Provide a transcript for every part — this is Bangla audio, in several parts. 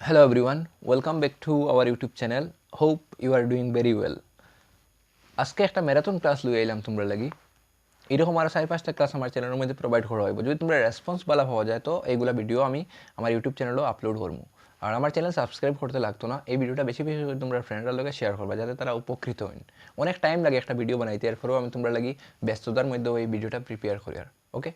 Hello everyone, welcome back to our YouTube channel. Hope you are doing very well. আজকে একটা ম্যারাথন ক্লাস লই আইলাম তোমরা লাগি। এরকম আরো 4-5টা ক্লাস আমার চ্যানেলের মধ্যে প্রোভাইড করা হইব। যদি তোমরা রেসপন্স ভালো পাওয়া যায় তো এইগুলা ভিডিও আমি আমার ইউটিউব চ্যানেলেও আপলোড করবো। আর আমার চ্যানেল সাবস্ক্রাইব করতে লাগতো না। এই ভিডিওটা বেশি বেশি করে তোমরা ফ্রেন্ডদের লগে শেয়ার করবা যাতে তারা উপকৃত হন। অনেক টাইম লাগে একটা ভিডিও বানাইতে, এরপরেও আমি তোমরা লাগি ব্যস্ততার মধ্যে এই ভিডিওটা প্রিপেয়ার করি আর ওকে।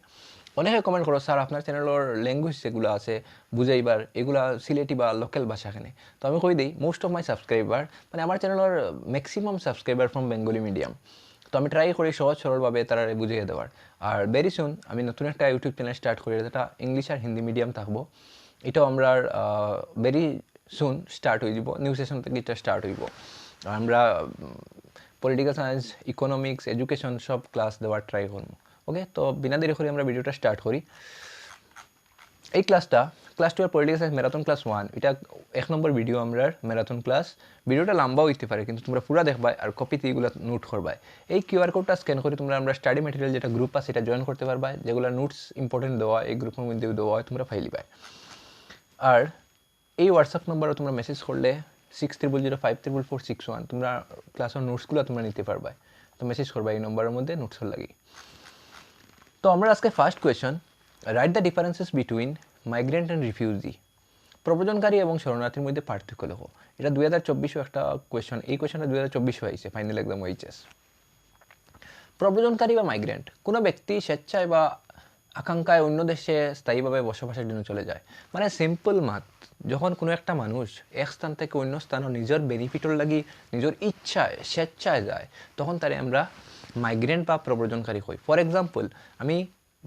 অনেকে কমেন্ট করো স্যার আপনার চ্যানেলের ল্যাঙ্গুয়েজ যেগুলো আছে বুঝাইবার এগুলা সিলেটি বা লোকাল ভাষাখানে। তো আমি কই দিই মোস্ট অফ মাই সাবস্ক্রাইবার মানে আমার চ্যানেলের maximum subscriber from Bengali medium. তো আমি ট্রাই করি সহজ সরলভাবে তারা বুঝিয়ে দেওয়ার। আর ভেরি সুন আমি নতুন একটা ইউটিউব চ্যানেল স্টার্ট করি, যেটা ইংলিশ আর হিন্দি মিডিয়াম থাকবো। এটাও আমরা ভেরি সুন স্টার্ট হয়ে যাব, নিউ সেশন থেকে এটা স্টার্ট হইব। আমরা পলিটিক্যাল সায়েন্স, ইকোনমিক্স, এডুকেশন সব ক্লাস দেওয়ার ট্রাই করবো। ওকে, তো বিনা দেরি করে আমরা ভিডিওটা স্টার্ট করি। এই ক্লাসটা class 2 political science marathon class 1, এটা 1 নম্বর ভিডিও আমরা ম্যারাথন ক্লাস। ভিডিওটা লম্বাও হইতে পারে কিন্তু তোমরা পুরো দেখবা আর কপিতে এগুলো নোট করবা। এই কিউআর কোডটা স্ক্যান করে তোমরা আমরা স্টাডি ম্যাটেরিয়াল যেটা গ্রুপ আছে এটা জয়েন করতে পারবা, যেগুলো নোটস ইম্পর্টেন্ট দেওয়া এই গ্রুপের মধ্যে দেওয়া হয়, তোমরা ফাইলি পাই। আর এই হোয়াটসঅ্যাপ নম্বরে তোমরা মেসেজ করলে 60054461 তোমরা ক্লাসের নোটসগুলো তোমরা নিতে পারবা। তো মেসেজ করবা এই নম্বরের মধ্যে নোটসের লাগি। তো আমরা আজকে first question, right the differences between migrant and refugee. প্রব্রজনকারী এবং শরণার্থীর মধ্যে পার্থক্য লেখো। এটা 2024 একটা কোয়েশন। এই কোয়েশনটা 2024 হয়েছে ফাইনাল এক্সাম এইচএস। প্রব্রজনকারী বা মাইগ্রেন্ট কোনো ব্যক্তি স্বেচ্ছায় বা আকাঙ্ক্ষায় অন্য দেশে স্থায়ীভাবে বসবাসের জন্য চলে যায়। মানে সিম্পল মাত, যখন কোনো একটা মানুষ এক স্থান থেকে অন্য স্থানে নিজের বেনিফিটের লাগি নিজের ইচ্ছায় স্বেচ্ছায় যায়, তখন তারে আমরা মাইগ্রেন্ট বা প্রব্রজনকারী হই। ফর এক্সাম্পল, আমি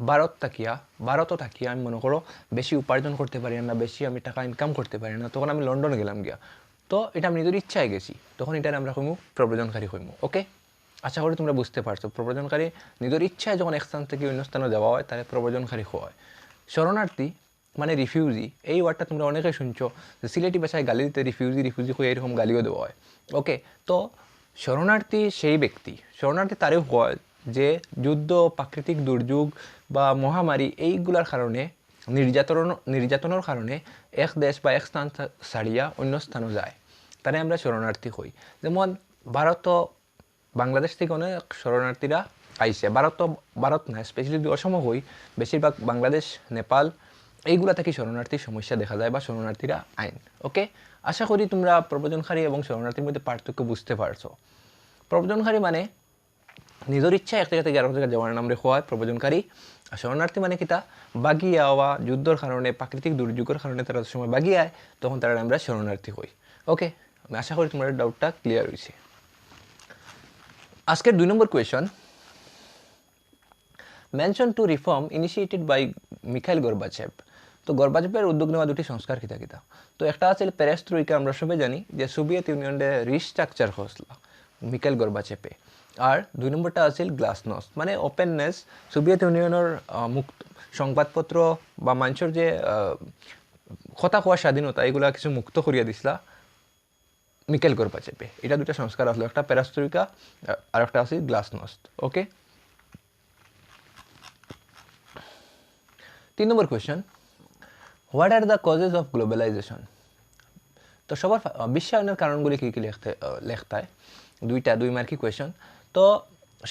ভারতও থাকিয়া আমি মনে করো বেশি উপার্জন করতে পারি না, বেশি আমি টাকা ইনকাম করতে পারি না, তখন আমি লন্ডনে গেলাম গিয়া। তো এটা আমি নিজের ইচ্ছায় গেছি, তখন এটার আমরা হইমু প্রব্রজনকারী হইমু। ওকে, আশা করি তোমরা বুঝতে পারছো। প্রব্রজনকারী নিজের ইচ্ছায় যখন এক স্থান থেকে অন্য স্থানে যাওয়া হয় তাহলে প্রব্রজনকারী হয়। শরণার্থী মানে রিফিউজি, এই ওয়ার্ডটা তোমরা অনেকে শুনছো যে সিলেটি ভাষায় গালি দিতে রিফিউজি রিফিউজি হয়ে এরকম গালিও দেওয়া হয়। ওকে, তো শরণার্থী সেই ব্যক্তি, শরণার্থী তারও হয় যে যুদ্ধ, প্রাকৃতিক দুর্যোগ বা মহামারী এইগুলার কারণে নির্যাতনের কারণে এক দেশ বা এক স্থান ছাড়িয়া অন্য স্থানে যায়, তারে আমরা শরণার্থী হই। যেমন বাংলাদেশ থেকে অনেক শরণার্থীরা আইসে। ভারত না, স্পেশালি যদি অসম হই, বেশিরভাগ বাংলাদেশ, নেপাল এইগুলা থেকে শরণার্থীর সমস্যা দেখা যায় বা শরণার্থীরা আইন। ওকে, আশা করি তোমরা প্রব্রজনকারী এবং শরণার্থীর মধ্যে পার্থক্য বুঝতে পারছো। প্রব্রজনকারী মানে নিজের ইচ্ছা এক জায়গা থেকে আরেক জায়গায় যাওয়ার নাম রেখা হয় প্রব্রজনকারী। আর শরণার্থী মানে কিতা বাগিয়ে আওয়া, যুদ্ধের কারণে, প্রাকৃতিক দুর্যোগের কারণে তারা সময় বাগিয়ে আয়, তখন তারা আমরা শরণার্থী হই। ওকে, আমি আশা করি তোমার ডাউটটা ক্লিয়ার হয়েছে। আজকের 2 number question, mention two reform initiated by Mikhail Gorbachev. তো গর্বাচেভের উদ্যোগ নেওয়া দুটি সংস্কার কিতা কিতা। তো একটা আছে পেরেস্ট্রোইকা, আমরা সবাই জানি যে সোভিয়েত ইউনিয়নের রিস্ট্রাকচার হসলা মিখাইল গর্বাচেভে। আর 2 নম্বরটা আছে গ্লাসনস্ট মানে ওপেননেস। সোভিয়েত ইউনিয়নের মুক্ত সংবাদপত্র বা মানুষের যে কথা কোয়ার স্বাধীনতা এগুলা কিছু মুক্ত করিয়া দিছিলা মিখাইল গর্বাচেভে। এটা দুটা সংস্কার আসলো, একটা পেরেস্ট্রোইকা আর একটা আছে glasnost. Okay, 3 number question, what are the causes of globalisation. তো সবার বিশ্বায়নের কারণগুলি কী কী লেখতে হয়, 2 মার্কি কোয়েশ্চেন। তো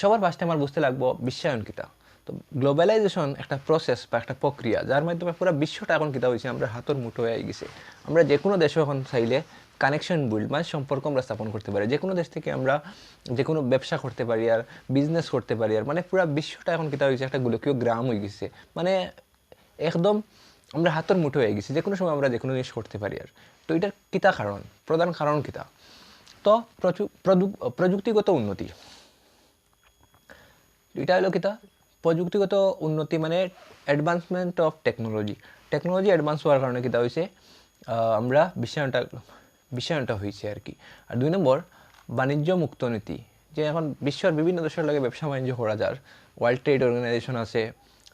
সবার ফার্স্টে আমার বুঝতে লাগবো বিশ্বায়ন কিতা। তো গ্লোবালাইজেশন একটা প্রসেস বা একটা প্রক্রিয়া যার মাধ্যমে পুরো বিশ্বটা এখন কিতা হয়েছে আমরা হাতের মুঠো হয়ে গেছে। আমরা যে কোনো দেশে এখন চাইলে কানেকশন বিল্ড মানে সম্পর্ক আমরা স্থাপন করতে পারি, যে কোনো দেশ থেকে আমরা যে কোনো ব্যবসা করতে পারি আর বিজনেস করতে পারি। আর মানে পুরো বিশ্বটা এখন কিতা হয়েছে একটা গোলকীয় গ্রাম হয়ে গেছে। মানে একদম আমরা হাতের মুঠো হয়ে গেছি, যে কোনো সময় আমরা যে কোনো জিনিস করতে পারি। আর তো এটার কিতা কারণ, প্রধান কারণ কিতা। তো প্রযুক্তিগত উন্নতি, এটা হলো কিতা প্রযুক্তিগত উন্নতি মানে অ্যাডভান্সমেন্ট অফ টেকনোলজি অ্যাডভান্স হওয়ার কারণে কিতা হয়েছে আমরা বিশ্বায়নটা হয়েছে আর কি। আর 2 নম্বর বাণিজ্য মুক্ত নীতি, যে এখন বিশ্বের বিভিন্ন দেশের লাগে ব্যবসা বাণিজ্য করা যায়, ওয়ার্ল্ড ট্রেড অর্গানাইজেশন আছে।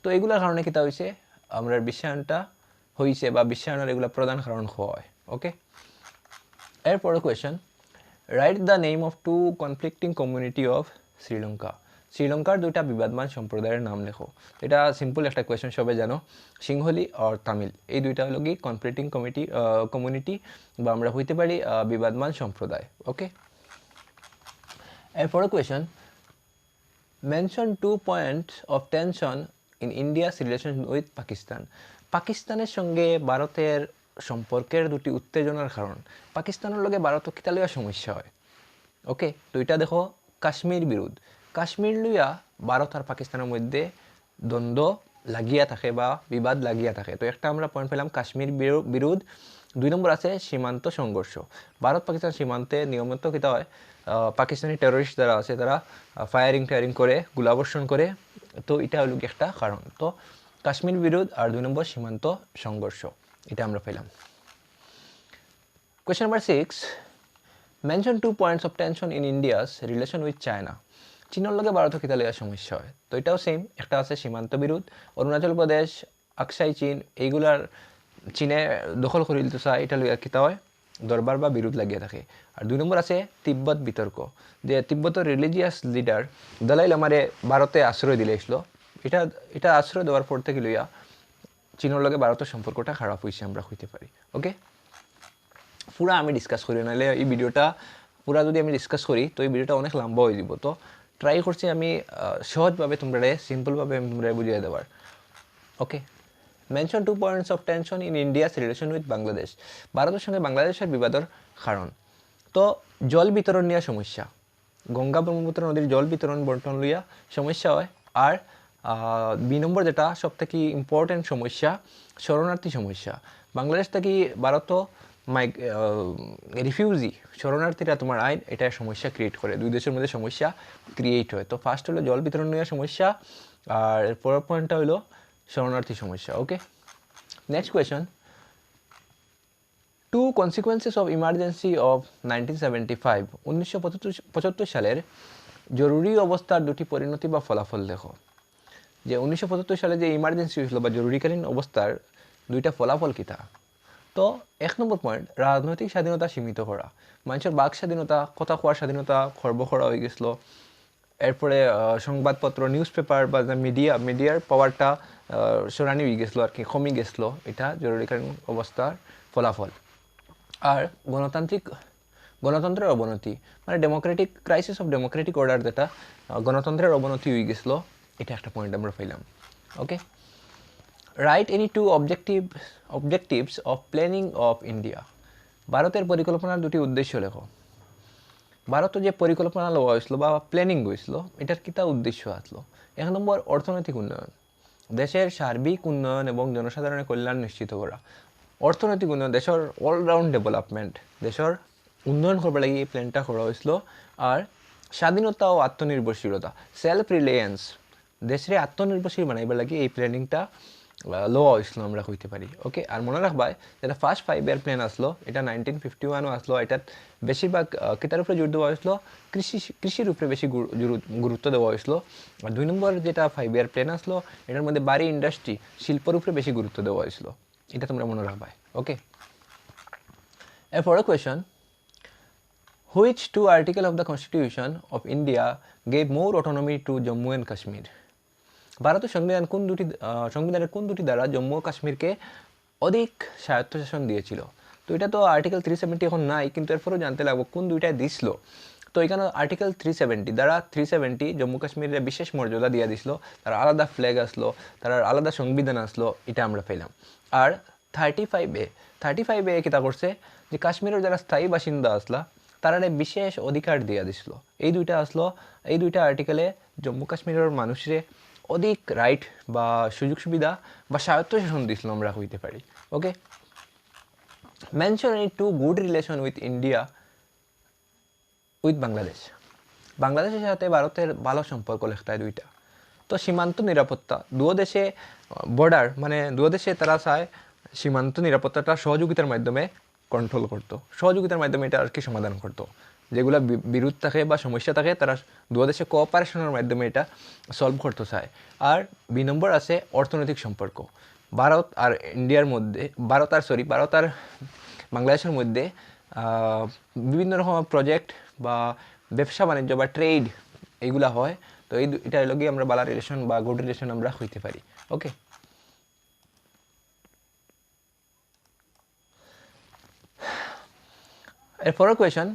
তো এগুলোর কারণে কিতা হয়েছে আমরা বিশ্বায়নটা হয়েছে বা বিশ্বায়নের এগুলো প্রধান কারণ হয়। ওকে, এরপরে question, write the name of 2 conflicting community of Sri Lanka. শ্রীলঙ্কার দুইটা বিবাদমান সম্প্রদায়ের নাম লেখো। এটা সিম্পল একটা কোয়েশ্চেন, সবাই জানো, সিংহলি আর তামিল, এই দুইটা হলো কি কনফ্লিক্টিং কমিউনিটি বা আমরা হইতে পারি বিবাদমান সম্প্রদায়। ওকে, এরপরে question, mention 2 points of tension in India's relation with Pakistan. পাকিস্তানের সঙ্গে ভারতের সম্পর্কের দুটি উত্তেজনার কারণ। পাকিস্তানের লগে ভারত কিতা লইয়া সমস্যা হয়। ওকে, তো এটা দেখো, কাশ্মীর বিরোধ। কাশ্মীর লইয়া ভারত আর পাকিস্তানের মধ্যে দ্বন্দ্ব লাগিয়া থাকে বা বিবাদ লাগিয়া থাকে। তো একটা আমরা পয়েন্ট পেলাম কাশ্মীর বিরোধ। 2 নম্বর আছে সীমান্ত সংঘর্ষ। ভারত পাকিস্তান সীমান্তে নিয়মিত কিতা হয়, পাকিস্তানি টেরোরিস্ট যারা আছে তারা ফায়ারিং করে, গোলাবর্ষণ করে। তো এটা হলো একটা কারণ। তো কাশ্মীর বিরোধ আর 2 নম্বর সীমান্ত সংঘর্ষ, এটা আমরা পেলাম। Question number 6, mention 2 points of tension in India's relation with China. চীনের লগে ভারত কিতা লইয়া সমস্যা হয়। তো এটাও সেম, একটা আছে সীমান্ত বিরোধ, অরুণাচল প্রদেশ, আকসাই চীন, এইগুলার চীনে দখল করে দিতে চায়, এটা লইয়া কিতা হয়, দরবার বা বিরোধ লাগিয়ে থাকে। আর 2 নম্বর আছে তিব্বত বিতর্ক, যে তিব্বতের রিলিজিয়াস লিডার দলাই লামারে ভারতে আশ্রয় দিলেছিল। এটা আশ্রয় দেওয়ার পর থেকে লইয়া চীনের লগে ভারতের সম্পর্কটা খারাপ হয়েছে আমরা হইতে পারি। ওকে, পুরা আমি ডিসকাস করি, নাহলে এই ভিডিওটা পুরা যদি আমি ডিসকাস করি তো এই ভিডিওটা অনেক লম্বা হয়ে যাব। তো ট্রাই করছি আমি সহজভাবে তোমরা সিম্পলভাবে তোমরা বুঝিয়ে দেওয়ার। Okay, mention 2 points of tension in India's relation with Bangladesh. ভারতের সঙ্গে বাংলাদেশের বিবাদের কারণ। তো জল বিতরণ নিয়ে সমস্যা, গঙ্গা ব্রহ্মপুত্র নদীর জল বিতরণ বন্টন লইয়া সমস্যা হয়। আর 2 নম্বর যেটা সব থেকে ইম্পর্টেন্ট সমস্যা, শরণার্থী সমস্যা। বাংলাদেশ থেকে ভারত রিফিউজি শরণার্থীরা তোমার আইন, এটা সমস্যা ক্রিয়েট করে, 2 দেশের মধ্যে সমস্যা ক্রিয়েট হয়। তো ফার্স্ট হলো জল বিতরণ নিয়ে সমস্যা, আর পরের পয়েন্টটা হলো শরণার্থী সমস্যা। ওকে, next question, 2 consequences of emergency of 1975, 1975 সালের জরুরি অবস্থার 2টি পরিণতি বা ফলাফল দেখো। যে 1975 সালে যে ইমার্জেন্সি হয়েছিল বা জরুরিকালীন অবস্থার 2টা ফলাফল কিতা। তো 1 নম্বর পয়েন্ট, রাজনৈতিক স্বাধীনতা সীমিত করা। মানুষের বাক স্বাধীনতা, কথা কোয়ার স্বাধীনতা খর্ব করা হয়ে গেছিলো। এরপরে সংবাদপত্র, নিউজ পেপার বা মিডিয়ার পাওয়ারটা সরানি হয়ে গেছিলো আর কি, কমে গেছিলো। এটা জরুরিকালীন অবস্থার ফলাফল। আর গণতন্ত্রের অবনতি, মানে Democratic crisis of Democratic order, যেটা গণতন্ত্রের অবনতি হয়ে গেছিলো, এটা একটা পয়েন্ট আমরা পাইলাম। Okay, write any 2 objectives of planning of India. ভারতের পরিকল্পনার 2টি উদ্দেশ্য লেখো। ভারত যে পরিকল্পনা লওয়া হয়েছিল বা প্ল্যানিং হয়েছিল, এটার কিতা উদ্দেশ্য আসলো। 1 নম্বর অর্থনৈতিক উন্নয়ন, দেশের সার্বিক উন্নয়ন এবং জনসাধারণের কল্যাণ নিশ্চিত করা। অর্থনৈতিক উন্নয়ন, দেশের অলরাউন্ড ডেভেলপমেন্ট, দেশের উন্নয়ন করবার লাগে এই প্ল্যানটা করা হয়েছিল। আর স্বাধীনতা ও আত্মনির্ভরশীলতা, সেলফ রিলায়েন্স, দেশের আত্মনির্ভরশীল বানাইবার লাগে এই প্ল্যানিংটা লওয়া হয়েছিল আমরা কইতে পারি। ওকে, আর মনে রাখবা যেটা ফার্স্ট 5 ইয়ার প্ল্যান আসলো, এটা 1951 আসলো। এটাত বেশিরভাগ কিতার উপরে জোর দেওয়া হয়েছিল, কৃষির উপরে বেশি গুরুত্ব দেওয়া হয়েছিল। আর 2 নম্বর যেটা 5 ইয়ার প্ল্যান আসলো, এটার মধ্যে বাড়ি ইন্ডাস্ট্রি, শিল্পের উপরে বেশি গুরুত্ব দেওয়া হয়েছিল। এটা তোমরা মনে রাখবা। ওকে, এরপরে question, which 2 article of the constitution of India gave more autonomy to Jammu and Kashmir. ভারতের সংবিধানের কোন দুটি দ্বারা জম্মু ও কাশ্মীরকে অধিক স্বায়ত্তশাসন দিয়েছিল। তো এটা তো আর্টিকেল 370 এখন নাই, কিন্তু এরপরেও জানতে লাগবো কোন দুইটায় দিছিল। তো এখানে আর্টিকেল 370 দ্বারা 370 জম্মু কাশ্মীরের বিশেষ মর্যাদা দিয়ে দিছিল, তার আলাদা ফ্ল্যাগ আসলো, তার আলাদা সংবিধান আসলো, এটা আমরা পেলাম। আর 35A কিতা করছে, যে কাশ্মীরের যারা স্থায়ী বাসিন্দা আসলা তারা বিশেষ অধিকার দিয়ে দিছিল। এই দুইটা আর্টিকেলে জম্মু কাশ্মীরের মানুষের অধিক রাইট বা সুযোগ সুবিধা বা স্বায়ত্তশাসন দিছিল আমরা হইতে পারি। Okay, mention any 2 good relation with India with Bangladesh. বাংলাদেশের সাথে ভারতের ভালো সম্পর্ক লেখতায় 2টা। তো সীমান্ত নিরাপত্তা, 2 দেশে বর্ডার, মানে 2 দেশে তারা চায় সীমান্ত নিরাপত্তাটা সহযোগিতার মাধ্যমে কন্ট্রোল করতো, সহযোগিতার মাধ্যমে এটা আর কি সমাধান করতো। যেগুলো বিরোধ থাকে বা সমস্যা থাকে তারা 2 দেশে কোঅপারেশনের মাধ্যমে এটা সলভ করতে চায়। আর 2 নম্বর আছে অর্থনৈতিক সম্পর্ক। ভারত আর বাংলাদেশের মধ্যে বিভিন্ন রকম প্রজেক্ট বা ব্যবসা বাণিজ্য বা ট্রেড এইগুলা হয়। তো তো এটা হলো কি আমরা বালা রিলেশন বা গুড রিলেশন আমরা হইতে পারি। ওকে, এরপরের question,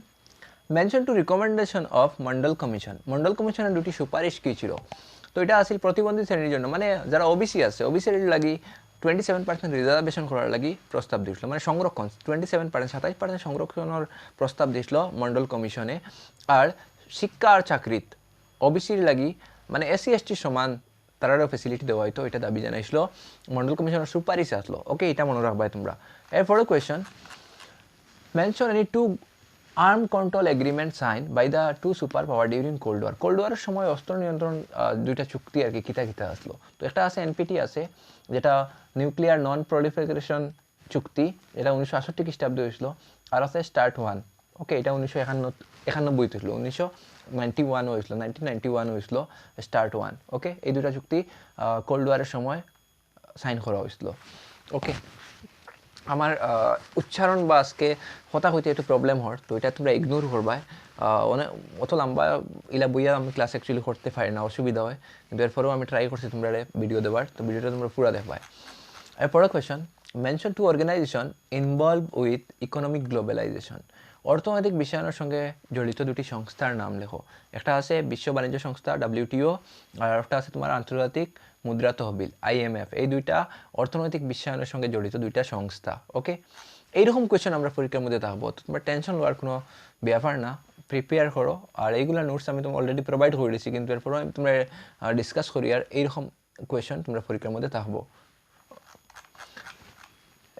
mention two recommendation of Mandal commission. Mandal কমিশনের দুটি সুপারিশ কী ছিল? তো এটা আসলে প্রতিবন্ধী শ্রেণীর জন্য, মানে যারা ওবিসি আছে ওবিসির লাগি 27% রিজার্ভেশন করার লাগি প্রস্তাব দিয়েছিল, মানে সংরক্ষণ 27%, 27% সংরক্ষণের প্রস্তাব দিয়েছিল মন্ডল কমিশনে। আর শিক্ষা আর চাকরিত ওবিসির লাগি মানে এসসি এসটির সমান তারারও ফেসিলিটি দেওয়া হয়তো, এটা দাবি জানাইছিল, মন্ডল কমিশনের সুপারিশ আসলো। ওকে, এটা মনে রাখবাই তোমরা। এরপরে question, mention any two armed control agreement signed by the two superpower during Cold War. Cold ওয়ারের সময় অস্ত্র নিয়ন্ত্রণ দুইটা চুক্তি আর কি কিতা কিতা আসলো। তো একটা আছে এনপিটি আছে, যেটা নিউক্লিয়ার নন প্রলিফারেশন চুক্তি, এটা 1968 খ্রিস্টাব্দে হয়েছিল। আর আছে স্টার্ট ওয়ান, ওকে, এটা 1991 হয়েছিল, 1991 হয়েছিল, 1991 হয়েছিল স্টার্ট ওয়ান। ওকে, এই দুইটা চুক্তি কোল্ড ওয়ারের সময় সাইন করা হয়েছিল। ওকে, আমার উচ্চারণ বা আজকে হতা হইতে একটু প্রবলেম হয়, তো এটা তোমরা ইগনোর করবাই। অনেক অত লম্বা ইলা বইয়া আমি ক্লাস অ্যাকচুয়ালি করতে পারি না, অসুবিধা হয়, কিন্তু এরপরেও আমি ট্রাই করছি তোমরা ভিডিও দেওয়ার, তো ভিডিওটা তোমরা পুরো দেখবাই। এরপরের question, mention two organisation involve with economic globalisation. অর্থনৈতিক বিশ্বায়নের সঙ্গে জড়িত দুটি সংস্থার নাম লেখো। একটা আছে বিশ্ব বাণিজ্য সংস্থা WTO, আর একটা আছে তোমার আন্তর্জাতিক মুদ্রা তহবিল IMF। এই দুইটা অর্থনৈতিক বিশ্বায়নের সঙ্গে জড়িত দুইটা সংস্থা। ওকে, এইরকম কোয়েশন আমরা পরীক্ষার মধ্যে থাকবো, তো তোমার টেনশন লওয়ার কোনো ব্যাপার না, প্রিপেয়ার করো। আর এইগুলো নোটস আমি তোমার অলরেডি প্রোভাইড করে দিয়েছি, কিন্তু এরপরও আমি তোমরা ডিসকাস করি, আর এইরকম কোয়েশন তোমরা পরীক্ষার মধ্যে থাকবো।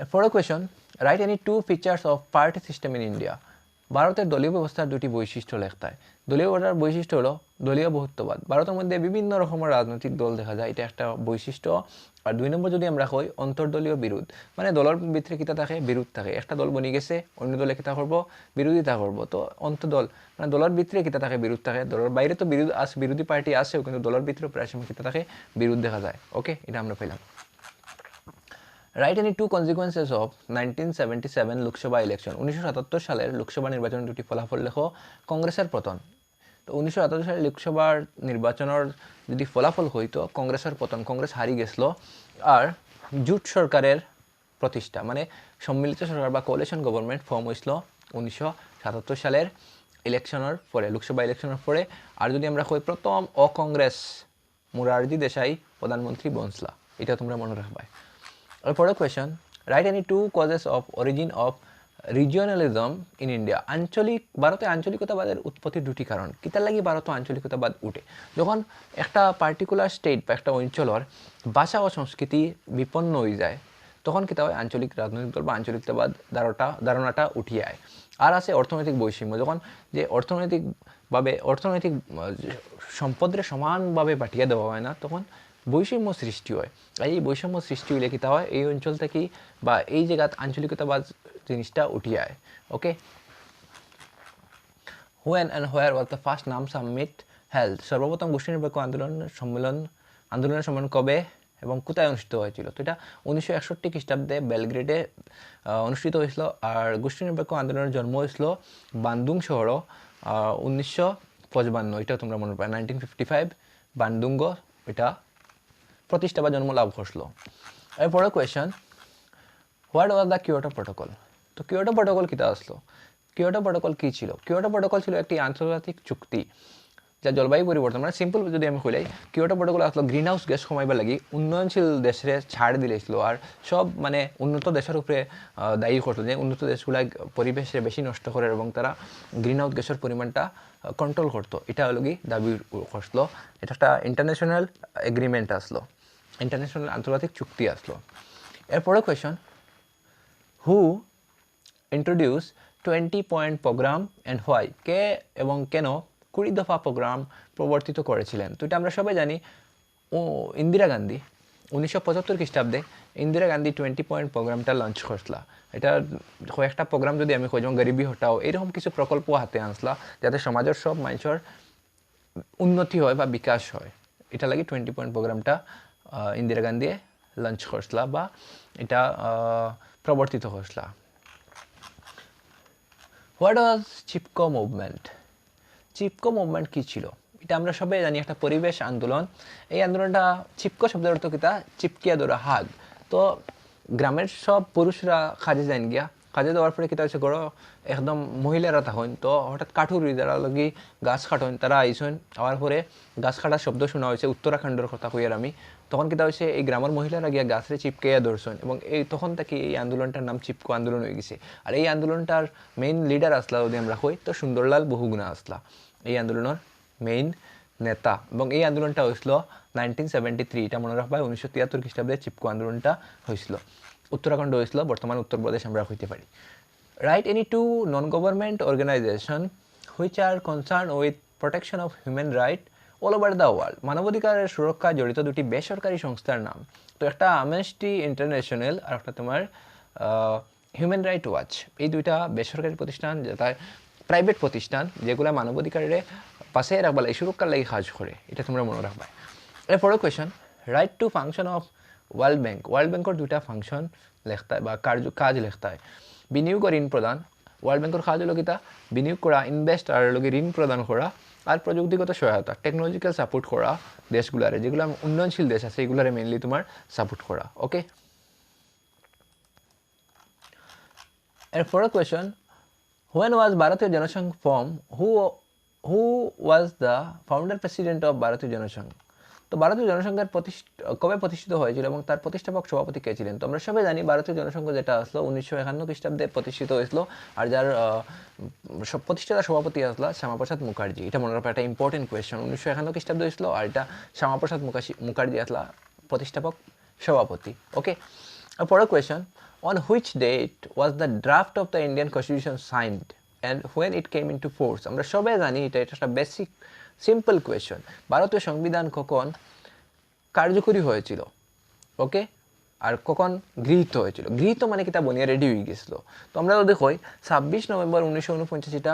এরপরের question, write any two features of party system in India. ভারতের দলীয় ব্যবস্থার দুটি বৈশিষ্ট্য লেখতায়। দলীয় ব্যবস্থার বৈশিষ্ট্য হলো দলীয় বহুত্ববাদ। ভারতের মধ্যে বিভিন্ন রকমের রাজনৈতিক দল দেখা যায়, এটা একটা বৈশিষ্ট্য। আর 2 নম্বর যদি আমরা কই, অন্তর্দলীয় বিরোধ, মানে দলের ভিতরে কিতা থাকে, বিরোধ থাকে। একটা দল বনি গেছে, অন্য দলে কিতা করবো, বিরোধিতা করবো। তো অন্তর্দল মানে দলের ভিতরে কিতা থাকে, বিরোধ থাকে। দলের বাইরে তো বিরোধী পার্টি আসেও, কিন্তু দলের ভিতরে প্রায় সময় কিতা থাকে, বিরোধ দেখা যায়। ওকে, এটা আমরা পেলাম। Write any two consequences of 1977 Lok Sabha election. 1977 সালের লোকসভা নির্বাচনের দুটি ফলাফল লেখো। কংগ্রেসের পতন। তো 1977 সালের লোকসভার নির্বাচনের যদি ফলাফল হইতো, কংগ্রেসের পতন, কংগ্রেস হারি গেছিল। আর জোট সরকারের প্রতিষ্ঠা, মানে সম্মিলিত সরকার বা কোয়ালিশন গভর্নমেন্ট ফর্ম হয়েছিল 1977 সালের ইলেকশনের পরে, লোকসভা ইলেকশনের পরে। আর যদি আমরা কই, প্রথম অকংগ্রেস মোরারজি দেশাই প্রধানমন্ত্রী বনসলা, এটা তোমরা মনে রাখবা। এরপরে question, write any two causes of origin of regionalism in India. ভারতে আঞ্চলিকতাবাদের উৎপত্তির দুটি কারণ। কিতার লাগি ভারতে আঞ্চলিকতাবাদ উঠে? যখন একটা পার্টিকুলার স্টেট বা একটা অঞ্চলের ভাষা ও সংস্কৃতি বিপন্ন হয়ে যায়, তখন কিতা হয়, আঞ্চলিক রাজনৈতিক দল বা আঞ্চলিকতাবাদ ধারণাটা উঠিয়ে আয়। আর আছে অর্থনৈতিক বৈষম্য, যখন যে অর্থনৈতিক সম্পদের সমানভাবে বাটিয়ে দেওয়া হয় না, তখন বৈষম্য সৃষ্টি হয়। আর এই বৈষম্য সৃষ্টি হইলে কিতা হয়, এই অঞ্চল থেকে বা এই জায়গাত আঞ্চলিকতাবাদ জিনিসটা উঠিয়ে আয়। Okay, when and where was the first NAM summit held. সর্বপ্রথম গোষ্ঠী নিরপেক্ষ আন্দোলনের সম্মেলন কবে এবং কোথায় অনুষ্ঠিত হয়েছিল? তো এটা 1961 খ্রিস্টাব্দে বেলগ্রেডে অনুষ্ঠিত হয়েছিল। আর গোষ্ঠী নিরপেক্ষ আন্দোলনের জন্ম হয়েছিল বান্দুং শহর 1955, এটা তোমরা মনে পাবে, 1955 বান্দুঙ্গ এটা প্রতিষ্ঠা বা জন্ম লাভ করছিল। এরপরে question, what was the Kyoto protocol. তো কিয়োটো প্রোটোকল কিতা আসলো? কিয়োটো প্রোটোকল কী ছিল? কিয়োটো প্রোটোকল ছিল একটি আন্তর্জাতিক চুক্তি যা জলবায়ু পরিবর্তন, মানে সিম্পল যদি আমি কইলাই, কিয়োটো প্রোটোকল আসলো গ্রিন হাউস গ্যাস কমাইবার লাগি উন্নয়নশীল দেশের ছাড় দিলেছিল। আর সব মানে উন্নত দেশের উপরে দায়ী করতো যে উন্নত দেশগুলা পরিবেশে বেশি নষ্ট করে এবং তারা গ্রিন হাউস গ্যাসের পরিমাণটা কন্ট্রোল করতো। এটা হলো কি দাবি করছিল। এটা একটা ইন্টারন্যাশনাল এগ্রিমেন্ট আসলো, ইন্টারন্যাশনাল আন্তর্জাতিক চুক্তি আসলো। এরপরে question, who introduce 20-point programme and why. কে এবং কেন 20 দফা প্রোগ্রাম প্রবর্তিত করেছিলেন? তো এটা আমরা সবাই জানি, ইন্দিরা গান্ধী 1975 খ্রিস্টাব্দে ইন্দিরা গান্ধী 20-point প্রোগ্রামটা লঞ্চ করছিলা। এটা কয়েকটা প্রোগ্রাম যদি আমি কই, যেমন গরিবি হটাও, এরকম কিছু প্রকল্প হাতে আনছিলা যাতে সমাজের সব মানুষের উন্নতি হয় বা বিকাশ হয়। এটা লাগি 20-point প্রোগ্রামটা ইন্দিরা গান্ধী লঞ্চ করছিলা বা এটা প্রবর্তিত করছিলা। What was Chipko movement? Chipko movement কী ছিল? এটা আমরা সবাই জানি একটা পরিবেশ আন্দোলন। এই আন্দোলনটা চিপকো শব্দের অর্থ কিতা, চিপকিয়া ধরা হাগ। তো গ্রামের সব পুরুষরা কাজে যান গিয়া, কাজে দেওয়ার পরে কিতা হচ্ছে গড় একদম মহিলারা তখন তো হঠাৎ কাঠুরি যারা লগি গাছ কাটন তারা আইসন, আওয়ার পরে গাছ কাটার শব্দ শোনা হয়েছে, উত্তরাখণ্ডের কথা কইয়ার আমি। তখন কিতা হয়েছে এই গ্রামের মহিলারা গিয়া গাছরে চিপকাইয়া ধরছেন এবং এই তখন থেকে এই আন্দোলনটার নাম চিপকো আন্দোলন হয়ে গেছে। আর এই আন্দোলনটার মেইন লিডার আসলা যদি আমরা কই তো সুন্দরলাল বহুগুণা আসলা এই আন্দোলনের মেইন নেতা। এবং এই আন্দোলনটা হয়েছিল 1973, এটা মনে রাখবা 1973 খ্রিস্টাব্দে চিপকো আন্দোলনটা হয়েছিল। উত্তরাখণ্ড হয়েছিল, বর্তমান উত্তরপ্রদেশ আমরা হইতে পারি। Write any two non government organisation which are concern with protection of human right all over the world. মানবাধিকারের সুরক্ষা জড়িত দুটি বেসরকারি সংস্থার নাম। তো একটা আমনেস্টি ইন্টারন্যাশনাল আর একটা তোমার হিউম্যান রাইট ওয়াচ। এই দুইটা বেসরকারি প্রতিষ্ঠান, যেটা প্রাইভেট প্রতিষ্ঠান যেগুলো মানবাধিকারের পাশে রাখবা লাগে, সুরক্ষার লাগে কাজ করে, এটা তোমরা মনে রাখবা। এরপরে question, right two function of world bank. World ব্যাংকের দুইটা ফাংশন লেখতে হয় বা কাজ লেখতে হয়। বিনিয়োগ ও ঋণ প্রদান। ওয়ার্ল্ড ব্যাংকের কাজ হলো কিতা, বিনিয়োগ করা, ইনভেস্ট আর লগে ঋণ প্রদান করা, আর প্রযুক্তিগত সহায়তা, টেকনোলজিক্যাল সাপোর্ট করা দেশগুলারে, যেগুলো উন্নয়নশীল দেশ আছে এগুলারে মেনলি তোমার সাপোর্ট করা। ওকে, এরপরে কোয়েশন, when was ভারতীয় Jana Sangh form, who was the founder president of ভারতীয় জনসংঘ। তো ভারতীয় জনসংঘের কবে প্রতিষ্ঠিত হয়েছিল এবং তার প্রতিষ্ঠাপক সভাপতি কে ছিলেন। তো আমরা সবাই জানি ভারতীয় জনসংঘ যেটা আসলো 1951 খ্রিস্টাব্দে প্রতিষ্ঠিত হয়েছিল, আর যার প্রতিষ্ঠাতা সভাপতি আসলো শ্যামাপ্রসাদ মুখার্জি। এটা মনে রাখা একটা ইম্পর্টেন্ট কোয়েশ্চেন। 1951 খ্রিস্টাব্দে হয়েছিল আর এটা শ্যামাপ্রসাদ মুখার্জি আসলা প্রতিষ্ঠাপক সভাপতি। ওকে, পরের question, on which date was the draft of the Indian Constitution signed and when it came into force। আমরা সবাই জানি এটা একটা বেসিক সিম্পল কোয়েশ্চন। ভারতীয় সংবিধান কখন কার্যকরী হয়েছিল, ওকে, আর কখন গৃহীত হয়েছিল। গৃহীত মানে কিতা বনিয়া রেডি হয়ে গেছিল। তো আমরা যদি কই 26 নভেম্বর 1949 এটা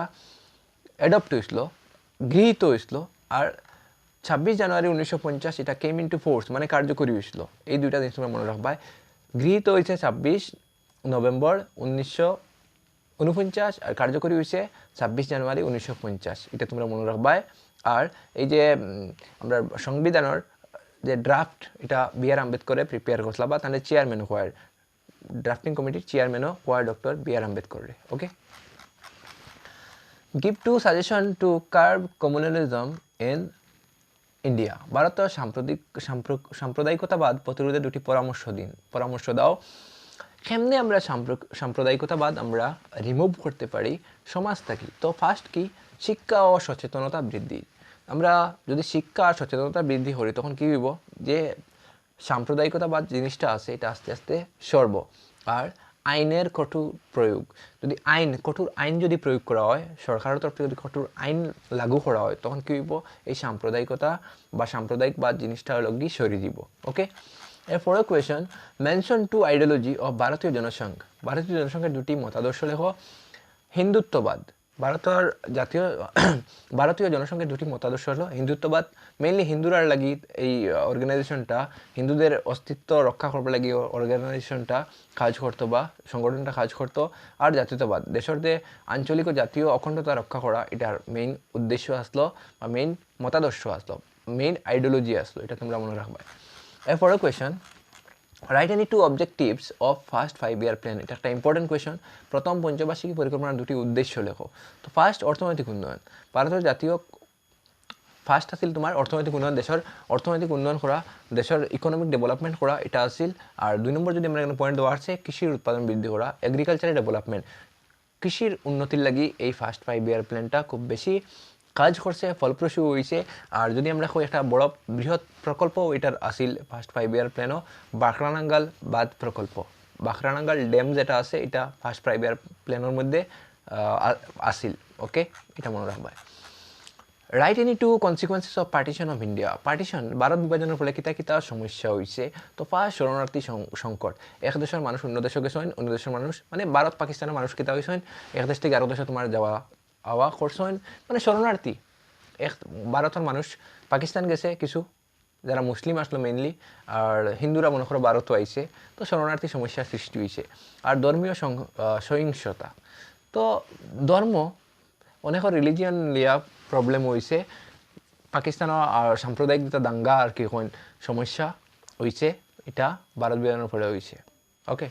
অ্যাডপ্ট হয়েছিল, গৃহীত হয়েছিল, আর 26 জানুয়ারি 1950 এটা কেম ইন্টু ফোর্স মানে কার্যকরী হয়েছিল। এই দুইটা জিনিস তোমরা মনে রাখবা। গৃহীত হয়েছে 26 নভেম্বর 1949 আর কার্যকরী হয়েছে 26 জানুয়ারি 1950, এটা তোমরা মনে রাখবা। আর এই যে আমরা সংবিধানের যে ড্রাফট এটা বি.আর. আম্বেদকরে প্রিপেয়ার করছিল বা তাহলে চেয়ারম্যানও হওয়ার, ড্রাফটিং কমিটির চেয়ারম্যানও হওয়ার doctor B R. Ambedkar. Okay, give two suggestion to curb communalism in India. ভারতের সাম্প্রদায়িকতাবাদ প্রতিরোধে দুটি পরামর্শ দাও। কেমনে আমরা সাম্প্রদায়িকতাবাদ আমরা রিমুভ করতে পারি সমাজ থেকে। তো ফার্স্ট কি, শিক্ষা ও সচেতনতা বৃদ্ধি। আমরা যদি শিক্ষা আর সচেতনতা বৃদ্ধি করি তখন কী হইব, যে সাম্প্রদায়িকতাবাদ জিনিসটা আছে এটা আস্তে আস্তে সরব। আর আইনের কঠোর প্রয়োগ, যদি কঠোর আইন যদি প্রয়োগ করা হয়, সরকারের তরফ থেকে যদি কঠোর আইন লাগু করা হয় তখন কী হইব, এই সাম্প্রদায়িকতা বা সাম্প্রদায়িকবাদ জিনিসটা হলো কি সরিয়ে দিব। ওকে, এরপরে question, mention two ideology of Bharatiya Jansangh. ভারতীয় জনসংঘের দুটি মতাদর্শ লেখো। হিন্দুত্ববাদ, ভারতীয় জনসংঘের দুটি মতাদর্শ হলো হিন্দুত্ববাদ, মেইনলি হিন্দুরার লাগি এই অর্গানাইজেশনটা, হিন্দুদের অস্তিত্ব রক্ষা করবার লাগি অর্গানাইজেশনটা কাজ করতো বা সংগঠনটা কাজ করতো। আর জাতীয়তাবাদ, দেশের যে আঞ্চলিক ও জাতীয় অখণ্ডতা রক্ষা করা, এটার মেইন উদ্দেশ্য আসলো বা মেইন মতাদর্শ আসলো, মেইন আইডিওলজি আসলো, এটা তোমরা মনে রাখবা। এরপরে question, write any two objectives of first 5 year plan. এটা একটা ইম্পর্টেন্ট কোয়েশন। প্রথম পঞ্চবার্ষিকী পরিকল্পনার দুটি উদ্দেশ্য লেখো। তো ফার্স্ট, অর্থনৈতিক উন্নয়ন। ভারতের জাতীয় ফার্স্ট আসিল তোমার অর্থনৈতিক উন্নয়ন, দেশের অর্থনৈতিক উন্নয়ন করা, দেশের ইকোনমিক ডেভেলপমেন্ট করা, এটা আসিল। আর 2 নম্বর যদি আমরা এখানে পয়েন্ট দেওয়া আছে, কৃষির উৎপাদন বৃদ্ধি করা, এগ্রিকালচারের ডেভেলপমেন্ট। কৃষির উন্নতির লাগি এই ফার্স্ট 5 year প্ল্যানটা খুব বেশি কাজ করছে, ফলপ্রসূ হয়েছে। আর যদি আমরা একটা বড় বৃহৎ প্রকল্প এটার আসিল ফার্স্ট 5 year প্ল্যানও, বাখরানাঙ্গাল বাঁধ প্রকল্প, বাখরানাঙ্গাল ড্যাম যেটা আছে এটা ফার্স্ট 5 year প্ল্যানের মধ্যে আসিল। ওকে, এটা মনে রাখবা। Write any two consequences of partition of India. Partition, ভারত বিভাজনের ফলে কিতা সমস্যা হয়েছে। তো ফার্স্ট, শরণার্থী সংকট। এক দেশের মানুষ অন্য দেশে গেছেন, অন্য দেশের মানুষ মানে ভারত পাকিস্তানের মানুষ কিতা হয়েছেন, এক দেশ থেকে আরো দেশে তোমার আওয়া করছেন, মানে শরণার্থী। ভারতের মানুষ পাকিস্তান গেছে কিছু, যারা মুসলিম আসলো মেইনলি, আর হিন্দুরা মনে করো ভারতও আইছে। তো শরণার্থী সমস্যার সৃষ্টি হয়েছে। আর ধর্মীয় সহিংসতা, তো ধর্ম অনেক রিলিজিয়ান লিয়া প্রবলেম হয়েছে। পাকিস্তানের সাম্প্রদায়িক যেটা দাঙ্গা আর কি কোন সমস্যা হয়েছে, এটা ভারত বিভাজনের পরে হয়েছে। ওকে,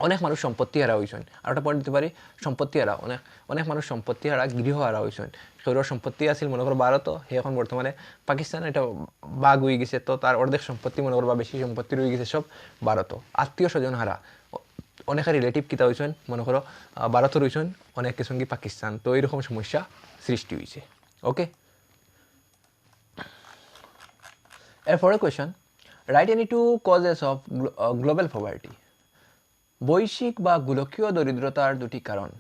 অনেক মানুষ সম্পত্তি হারা হয়েছেন। আর একটা পয়েন্ট দিতে পারি, সম্পত্তি হারা অনেক মানুষ সম্পত্তি হারা, গৃহ হারা হয়েছেন। সেগুলোর সম্পত্তি আছিল মনে করো ভারত, সে এখন বর্তমানে পাকিস্তান এটা বাঘ হয়ে গেছে, তো তার অর্ধেক সম্পত্তি মনে করো বা বেশি সম্পত্তি রয়ে গেছে সব ভারত। আত্মীয় স্বজন হারা, অনেকের রিলেটিভ কিতা হয়েছেন মনে করো ভারত রয়েছেন, অনেক কিছু কি পাকিস্তান, তো এইরকম সমস্যা সৃষ্টি হয়েছে। ওকে, এরপরে question, write any two causes of global poverty. বৈশ্বিক বা গোলকীয় দরিদ্রতার দুটি কারণ।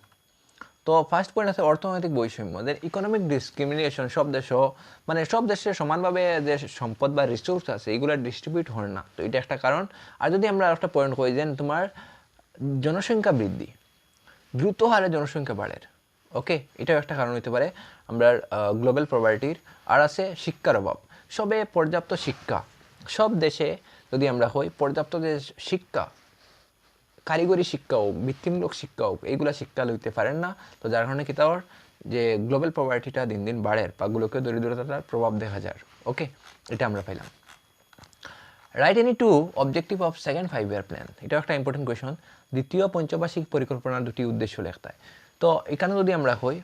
তো ফার্স্ট পয়েন্ট আছে অর্থনৈতিক বৈষম্য, যে ইকোনমিক ডিসক্রিমিনেশন। সব দেশও মানে সব দেশে সমানভাবে যে সম্পদ বা রিসোর্স আছে এগুলো ডিস্ট্রিবিউট হয় না, তো এটা একটা কারণ। আর যদি আমরা একটা পয়েন্ট কই যে তোমার জনসংখ্যা বৃদ্ধি, দ্রুত হারে জনসংখ্যা বাড়ে, ওকে, এটাও একটা কারণ হতে পারে আমরা গ্লোবাল পভার্টির। আর আছে শিক্ষার অভাব, সবে পর্যাপ্ত শিক্ষা, সব দেশে যদি আমরা হই পর্যাপ্ত যে শিক্ষা, কারিগরি শিক্ষা হোক, বৃত্তিমূলক শিক্ষা হোক, এইগুলা শিক্ষা লইতে পারেন না, তো যার কারণে কি তার যে গ্লোবাল পভার্টিটা দিন দিন বাড়ে বা গোলকীয় দরিদ্রতার প্রভাব দেখা যায়। ওকে, এটা আমরা পাইলাম। Write any two objective of second 5 year plan, এটাও একটা ইম্পর্টেন্ট কোয়েশন। দ্বিতীয় পঞ্চবার্ষিক পরিকল্পনার দুটি উদ্দেশ্য লেখতায়। তো এখানে যদি আমরা হই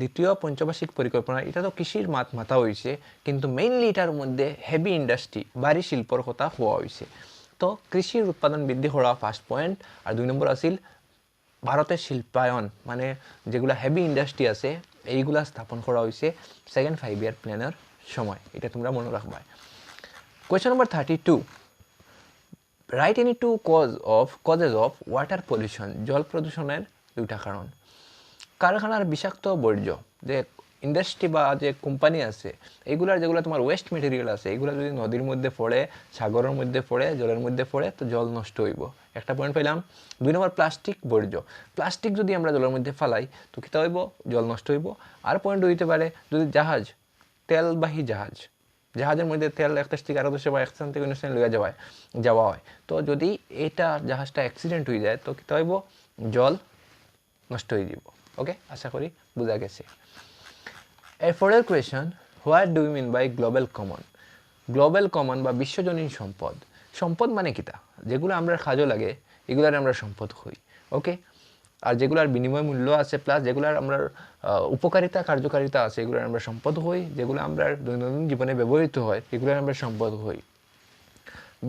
দ্বিতীয় পঞ্চবার্ষিক পরিকল্পনা, এটা তো কৃষির মাথা হয়েছে, কিন্তু মেইনলি এটার মধ্যে হেভি ইন্ডাস্ট্রি, ভারী শিল্পর কথা হওয়া হয়েছে। তো কৃষির উৎপাদন বৃদ্ধি করা ফার্স্ট পয়েন্ট। আর 2 নম্বর আছিল ভারতের শিল্পায়ন, মানে যেগুলো হেভি ইন্ডাস্ট্রি আছে এইগুলা স্থাপন করা হয়েছে সেকেন্ড 5 year প্ল্যানের সময়, এটা তোমরা মনে রাখবা। Question number 32, write any two causes of water pollution. জল প্রদূষণের দুইটা কারণ। কারখানার বিষাক্ত বর্জ্য, যে ইন্ডাস্ট্রি বা যে কোম্পানি আছে এইগুলার যেগুলো তোমার ওয়েস্ট মেটেরিয়াল আছে এগুলো যদি নদীর মধ্যে পড়ে, সাগরের মধ্যে পড়ে, জলের মধ্যে পড়ে, তো জল নষ্ট হইব, একটা পয়েন্ট পেলাম। 2 নম্বর প্লাস্টিক বর্জ্য, প্লাস্টিক যদি আমরা জলের মধ্যে ফালাই তো কী হইব, জল নষ্ট হইব। আর পয়েন্ট হইতে পারে যদি জাহাজ, তেলবাহী জাহাজের মধ্যে তেল এক দেশ থেকে আরো দেশে বা এক স্থান থেকে অন্য স্থানে লইয়া যাওয়া হয়, তো যদি এটা জাহাজটা অ্যাক্সিডেন্ট হয়ে যায় তো কী হইব, জল নষ্ট হয়ে যাব। ওকে, আশা করি বোঝা গেছে। এরপরের question, what do you mean by global common. Global common বা বিশ্বজনীন সম্পদ, সম্পদ মানে কিতা, যেগুলো আমরা কাজও লাগে এগুলার আমরা সম্পদ হই। ওকে, আর যেগুলোর বিনিময় মূল্য আছে প্লাস যেগুলোর আমরা উপকারিতা কার্যকারিতা আছে এগুলোর আমরা সম্পদ হই, যেগুলো আমরা দৈনন্দিন জীবনে ব্যবহৃত হয় এগুলোর আমরা সম্পদ হই।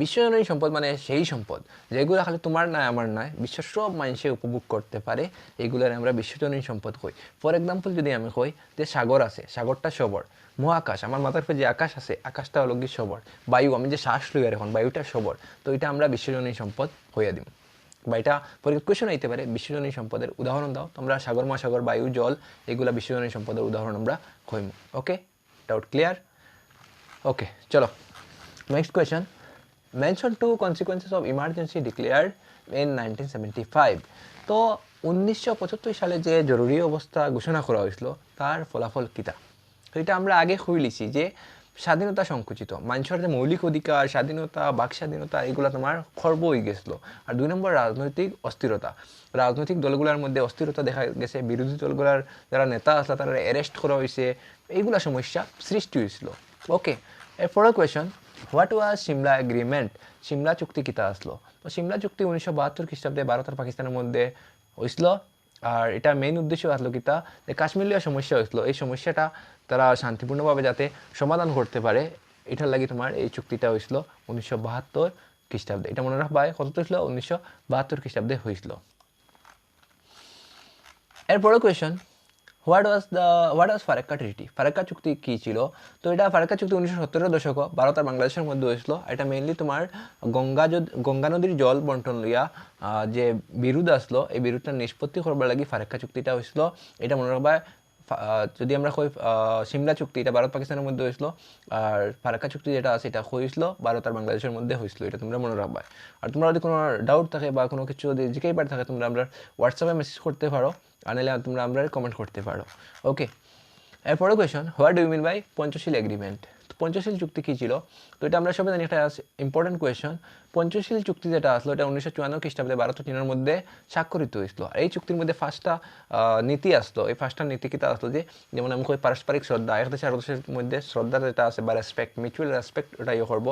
বিশ্বজনীন সম্পদ মানে সেই সম্পদ যেগুলো খালি তোমার নয় আমার নয়, বিশ্বের সব মানুষে উপভোগ করতে পারে, এগুলোর আমরা বিশ্বজনীন সম্পদ কই। ফর এক্সাম্পল যদি আমি কই যে সাগর আছে, সাগরটা সবর। মহাকাশ, আমার মাথার উপরে যে আকাশ আছে আকাশটা হলো কি সবর। বায়ু, আমি যে শ্বাস লই আর এখন বায়ুটা সবর, তো এটা আমরা বিশ্বজনীন সম্পদ হইয়া দিব। বা এটা কোয়েশন হইতে পারে বিশ্বজনীন সম্পদের উদাহরণ দাও, তোমরা সাগর, মহাসাগর, বায়ু, জল এগুলা বিশ্বজনীন সম্পদের উদাহরণ আমরা হইম। ওকে, ডাউট ক্লিয়ার? ওকে, চলো next question. Mention 2 consequences of emergency declared in 1975। তো 1975 সালে যে জরুরি অবস্থা ঘোষণা করা হয়েছিল তার ফলাফল কিতা। তো এটা আমরা আগে হইলিছি যে স্বাধীনতা সংকুচিত, মানুষের যে মৌলিক অধিকার, স্বাধীনতা, বাক স্বাধীনতা এগুলো তোমার খর্ব হয়ে গেছিলো। আর 2 নম্বর রাজনৈতিক অস্থিরতা, রাজনৈতিক দলগুলোর মধ্যে অস্থিরতা দেখা গেছে, বিরোধী দলগুলোর যারা নেতা আসলে তারা অ্যারেস্ট করা হয়েছে, এইগুলা সমস্যা সৃষ্টি হয়েছিল। ওকে, এরপরের question, what was Shimla agreement. Shimla চুক্তি কিতা আসলো। তো সিমলা চুক্তি 1972 খ্রিস্টাব্দে ভারত আর পাকিস্তানের মধ্যে হয়েছিল। আর এটা মেইন উদ্দেশ্য আসলো কিতা, যে কাশ্মীরীয় সমস্যা হয়েছিল, এই সমস্যাটা তারা শান্তিপূর্ণভাবে যাতে সমাধান করতে পারে এটার লাগি তোমার এই চুক্তিটা হয়েছিল 1972 খ্রিস্টাব্দে। এটা মনে রাখবা, কত হয়েছিল, 1972 খ্রিস্টাব্দে হয়েছিল। এরপরে কোয়েশন, হোয়াট ওয়াজ ফারাক্কা ট্রিটি। ফারাক্কা চুক্তি কী ছিল। তো এটা ফারাক্কা চুক্তি 1970-এর দশক ভারত আর বাংলাদেশের মধ্যে হয়েছিল। এটা মেইনলি তোমার গঙ্গা নদীর জল বন্টন লইয়া যে বিরোধ আসলো, এই বিরোধটা নিষ্পত্তি করবার লাগি ফারাক্কা চুক্তিটা হয়েছিল। এটা মনে রাখবা। যদি আমরা কই সিমলা চুক্তি এটা ভারত পাকিস্তানের মধ্যে হয়েছিল, আর ফারাক্কা চুক্তি যেটা আছে এটা হয়েছিল ভারত আর বাংলাদেশের মধ্যে হয়েছিল, এটা তোমরা মনে রাখবা। আর তোমরা যদি কোনো ডাউট থাকে বা কোনো কিছু যদি জিজ্ঞাসা থাকে তোমরা আমরা হোয়াটসঅ্যাপে মেসেজ করতে পারো, আর নাহলে তোমরা আমরা কমেন্ট করতে পারো। ওকে, এরপরে question, what do you mean by Panchsheel agreement. Panchsheel চুক্তি কী ছিল? তো এটা আমরা সবাই জানি একটা ইম্পর্টেন্ট কোয়েশন। পঞ্চশীল চুক্তি যেটা আসলো এটা 1954 খ্রিস্টাব্দে ভারত ও চীনের মধ্যে স্বাক্ষরিত হয়েছিল। আর এই চুক্তির মধ্যে 5টা নীতি আসলো। এই 5টা নীতি কিতা আসলো যে, যেমন আমি কই পারস্পরিক শ্রদ্ধা, এক দেশের আর দেশের মধ্যে শ্রদ্ধা যেটা আছে বা রেসপেক্ট, মিউচুয়াল রেসপেক্ট, ওটা ইয়ে করবো।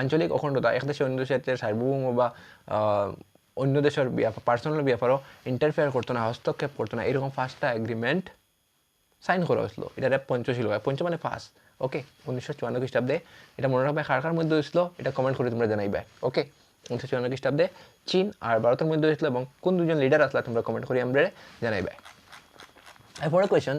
আঞ্চলিক অখণ্ডতা, এক দেশে অন্য দেশের সার্বভৌম বা অন্য দেশের পার্সোনাল ব্যাপারও ইন্টারফেয়ার করতো না, হস্তক্ষেপ করতো না, এরকম 5টা এগ্রিমেন্ট সাইন করা হয়েছিল। এটা পঞ্চশীল হয়, পঞ্চ মানে 5। ওকে, 1954 খ্রিস্টাব্দে। এটা মনে রাখবে কার মধ্যে হয়েছিল এটা কমেন্ট করে তোমরা জানাইবে। ওকে, 1954 খ্রিস্টাব্দে চীন আর ভারতের মধ্যে হয়েছিল, এবং কোন দুজন লিডার আসলে তোমরা কমেন্ট করে আমরা জানাইবে। এরপরে question,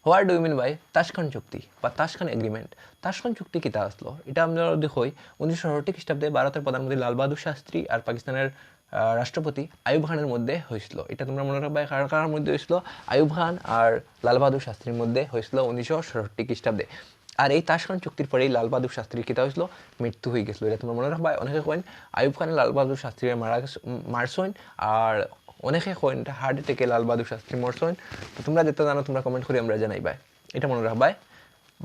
what do you mean by Tashkent চুক্তি বা তাশখান্ড এগ্রিমেন্ট? তাশখান্ড চুক্তি কিতা আসলো? এটা আমরা দেখি 1968 খ্রিস্টাব্দে ভারতের প্রধানমন্ত্রী লাল বাহাদুর শাস্ত্রী আর পাকিস্তানের রাষ্ট্রপতি আইয়ুব খানের মধ্যে হয়েছিল। এটা তোমরা মনে রাখবে কার মধ্যে হয়েছিল? আইয়ুব খান আর লাল বাহাদুর শাস্ত্রীর মধ্যে হয়েছিল 1968 খ্রিস্টাব্দে। আর এই তাশখান্ড চুক্তির পরেই লাল বাহাদুর শাস্ত্রীর কিতা হয়েছিল? মৃত্যু হয়ে গেছিলো। এটা তোমরা মনে রাখবা। অনেকে কয়েন আইয়ুব খানের লাল বাহাদুর শাস্ত্রীর মারসইন, আর অনেকে কয়েন হার্ট অ্যাটাকে লাল বাহাদুর শাস্ত্রী মরসইন। তো তোমরা যেটা জানো তোমরা কমেন্ট করে আমরা জানাইবা। এটা মনে রাখবাই।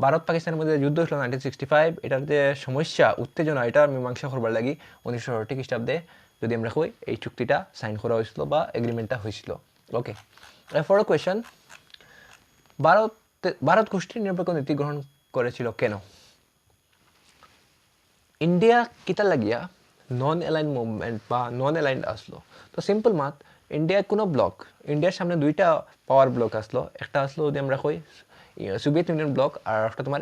ভারত পাকিস্তানের মধ্যে যুদ্ধ হয়েছিল 1965। এটার যে সমস্যা, উত্তেজনা, এটা মীমাংসা করবার লাগি 1968 খ্রিস্টাব্দে যদি আমরা কই এই চুক্তিটা সাইন করা হয়েছিল বা এগ্রিমেন্টটা হয়েছিল। ওকে, এরপর কোয়েশন, ভারত গোষ্ঠীর নিরপেক্ষ নীতি গ্রহণ করেছিল কেন? ইন্ডিয়া কিতা লাগিয়া নন অ্যালাইন মুভমেন্ট বা নন অ্যালাইন্ড আসলো? তো সিম্পল মাত, ইন্ডিয়ার কোনো ব্লক, ইন্ডিয়ার সামনে 2টা পাওয়ার ব্লক আসলো। একটা আসলো যদি আমরা কই সোভিয়েত ইউনিয়ন ব্লক, আর একটা তোমার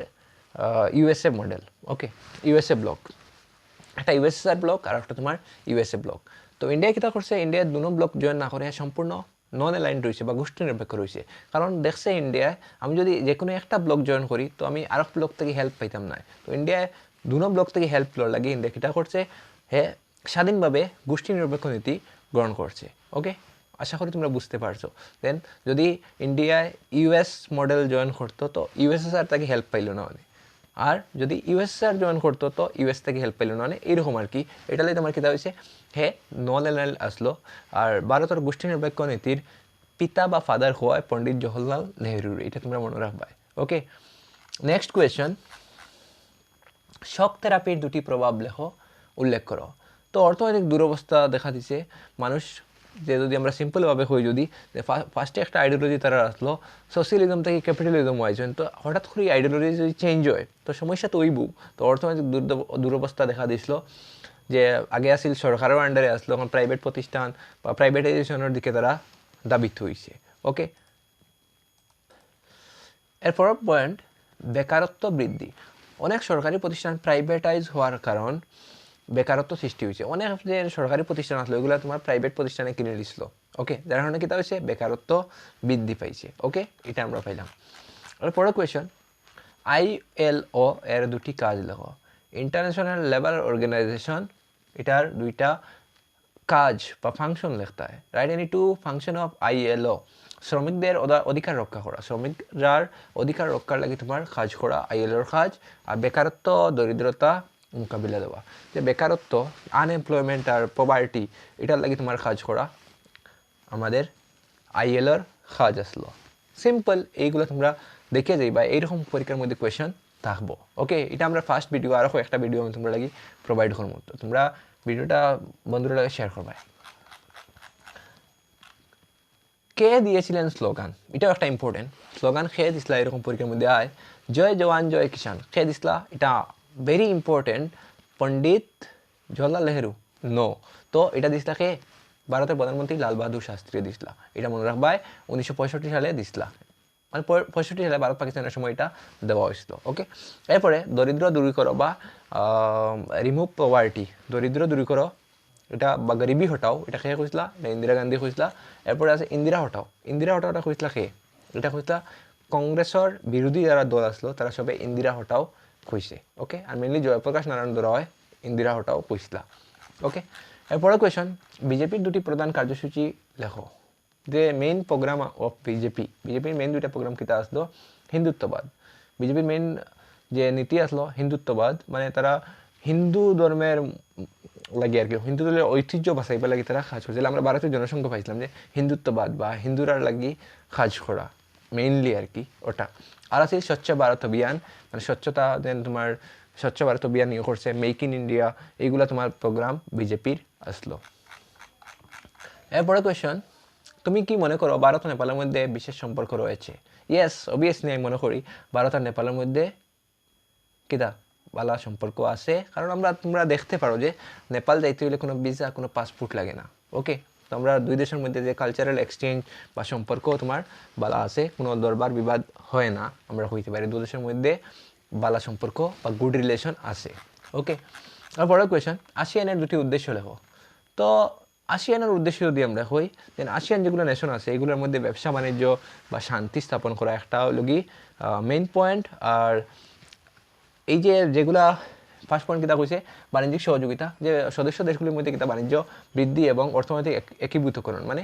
ইউএসএ মডেল। ওকে, ইউএসএ ব্লক, একটা ইউএসএসআর ব্লক আর একটা তোমার ইউএসএ ব্লক। তো ইন্ডিয়া কিতা করছে, ইন্ডিয়ার দুনো ব্লক জয়েন না করে সম্পূর্ণ নন অ্যালাইন্ড রয়েছে বা গোষ্ঠী নিরপেক্ষ রয়েছে। কারণ দেখছে ইন্ডিয়ায় আমি যদি যে কোনো একটা ব্লক জয়েন করি তো আমি আরেক ব্লক থেকে হেল্প পাইতাম না। তো ইন্ডিয়ায় দুনো ব্লক থেকে হেল্প লওয়ার লাগে ইন্ডিয়া কিতা করছে, স্বাধীনভাবে গোষ্ঠী নিরপেক্ষ নীতি গ্রহণ করছে। ওকে, আশা করি তোমরা বুঝতে পারছো। দেন যদি ইন্ডিয়ায় ইউএস মডেল জয়েন করতো তো ইউএসএসআর তাকে হেল্প পাইল না, মানে আর যদি ইউএসএসআর জয়েন করতো তো ইউএস থেকে হেল্প পাইল না, মানে এইরকম আর কি। এটাই তোমার কিতা হয়েছে, নন অ্যালাইন্ড আসলো। আর ভারতের গোষ্ঠী নিরপেক্ষ নীতির পিতা বা ফাদার হওয়ায় পণ্ডিত জওহরলাল নেহরুর। এটা তোমরা মনে রাখবা। ওকে, নেক্সট কোয়েশন, শক থেরাপির 2টি প্রভাব উল্লেখ করো। তো অর্থনৈতিক দুরবস্থা দেখা দিছে মানুষ, যে যদি আমরা সিম্পলভাবে হই, যদি ফার্স্টে একটা আইডিওলজি তারা আসলো সোশ্যালিজম থেকে ক্যাপিটালিজম হয়েছে, তো হঠাৎ করে আইডিওলজি যদি চেঞ্জ হয় তো সমস্যা তো হইব। তো অর্থনৈতিক দুরবস্থা দেখা দিছিল, যে আগে আসিল সরকারের আন্ডারে আসলো, এখন প্রাইভেট প্রতিষ্ঠান বা প্রাইভেটাইজেশনের দিকে তারা দাবিত হয়েছে। ওকে, এরপর পয়েন্ট, বেকারত্ব বৃদ্ধি। অনেক সরকারি প্রতিষ্ঠান প্রাইভেটাইজ হওয়ার কারণ বেকারত্ব সৃষ্টি হয়েছে। অনেক যে সরকারি প্রতিষ্ঠান আসলো ওইগুলো তোমার প্রাইভেট প্রতিষ্ঠানে কিনে দিছিল। ওকে, যার কারণে কিতা হয়েছে, বেকারত্ব বৃদ্ধি পাইছে। ওকে, এটা আমরা পাইলাম। এরপরে কোয়েশন, ILO এর 2টি কাজ লেখো। ইন্টারন্যাশনাল লেবার অর্গানাইজেশন, এটার 2টা কাজ বা ফাংশন লিখতে হয়। Right any 2 function of ILO। শ্রমিকদের অধিকার রক্ষা করা, শ্রমিকরার অধিকার রক্ষার লাগে তোমার কাজ করা ILOর কাজ। আর বেকারত্ব দরিদ্রতা মোকাবিলা দেওয়া, যে বেকারত্ব আনএমপ্লয়মেন্ট আর পভার্টি, এটার লাগে তোমার কাজ করা আমাদের ILOর কাজ আসলো। সিম্পল, এইগুলো তোমরা দেখে যাইবা, এইরকম পরীক্ষার মধ্যে কোয়েশন থাকবো। ওকে, এটা আমরা ফার্স্ট ভিডিও, আরও একটা ভিডিও আমি তোমরা লাগি প্রোভাইড করবো। তো তোমরা ভিডিওটা বন্ধুরা লাগে শেয়ার করবা। কে দিয়েছিলেন স্লোগান? এটাও একটা ইম্পর্টেন্ট স্লোগান। খেয়ে দিসলা এরকম পরীক্ষার মধ্যে আয়, জয় জওয়ান জয় কিষান। খেয়ে দিসলা, এটা very important. Pandit Jawaharlal Nehru no. তো এটা দিসলা কে? ভারতের প্রধানমন্ত্রী লাল বাহাদুর শাস্ত্রী দিসলা। এটা মনে রাখবাই, 1965 সালে দিসলা, মানে 65 সালে ভারত পাকিস্তানের সময় এটা দেওয়া হয়েছিল। ওকে, এরপরে দরিদ্র দূরীকর বা রিমুভ পভার্টি, দরিদ্র দূরীকর, এটা বা গরিবী হটাও, এটা খেয়ে খুঁজলা, এটা ইন্দিরা গান্ধী খুঁজলা। এরপরে আছে ইন্দিরা হটাও। ইন্দিরা হটাওটা খুঁজলা খেয়ে, এটা খুঁজলা কংগ্রেসের বিরোধী যারা দল আসলো তারা সবাই ইন্দিরা হটাও খুঁজছে। ওকে, আর মেনলি জয়প্রকাশ নারায়ণ হয় ইন্দিরা হটাও খুঁজলা। ওকে, এরপরে কোয়েশন, বিজেপির 2টি প্রধান কার্যসূচি লেখো। যে মেইন প্রোগ্রাম অফ বিজেপির মেইন 2টা প্রোগ্রাম কিতা আসলো, হিন্দুত্ববাদ। বিজেপির মেইন যে নীতি আসলো হিন্দুত্ববাদ, মানে তারা হিন্দু ধর্মের লাগে আর কি, হিন্দু দলের ঐতিহ্য বাঁচাইবার লাগে তারা কাজ করছিল। আমরা ভারতের জনসংখ্যা পাইছিলাম যে হিন্দুত্ববাদ বা হিন্দুরার লাগি কাজ করা। মেইনলি আর কি ওটা। আর আছে স্বচ্ছ ভারত অভিযান, মানে স্বচ্ছতা দেন তোমার স্বচ্ছ ভারত অভিযান ইয়ে করছে, মেক ইন ইন্ডিয়া, এইগুলা তোমার প্রোগ্রাম বিজেপির আসলো। এরপরে কোয়েশন, তুমি কি মনে করো ভারত ও নেপালের মধ্যে বিশেষ সম্পর্ক রয়েছে? ইয়েস, অবভিয়াসলি আমি মনে করি ভারত আর নেপালের মধ্যে কিতা ভালো সম্পর্ক আছে, কারণ তোমরা দেখতে পারো যে নেপাল যাইতে হলে কোনো ভিসা কোনো পাসপোর্ট লাগে না। ওকে, তো আমরা দুই দেশের মধ্যে যে কালচারাল এক্সচেঞ্জ বা সম্পর্ক তোমার ভালো আছে, কোনো দরবার বিবাদ হয় না, আমরা হইতে পারি দুই দেশের মধ্যে ভালো সম্পর্ক বা গুড রিলেশন আছে। ওকে, আর বড় কোয়েশন, আসিয়ানের দুটি উদ্দেশ্য লেখো। তো আসিয়ানের উদ্দেশ্য যদি আমরা হই, দেন আসিয়ান যেগুলো নেশন আছে এগুলোর মধ্যে ব্যবসা বাণিজ্য বা শান্তি স্থাপন করা একটা হলো কি মেইন পয়েন্ট। আর এই যে যেগুলা ফার্স্ট পয়েন্ট কিতা কইছে বাণিজ্যিক সহযোগিতা, যে সদস্য দেশগুলির মধ্যে কিতা বাণিজ্য বৃদ্ধি এবং অর্থনৈতিক একীভূতকরণ, মানে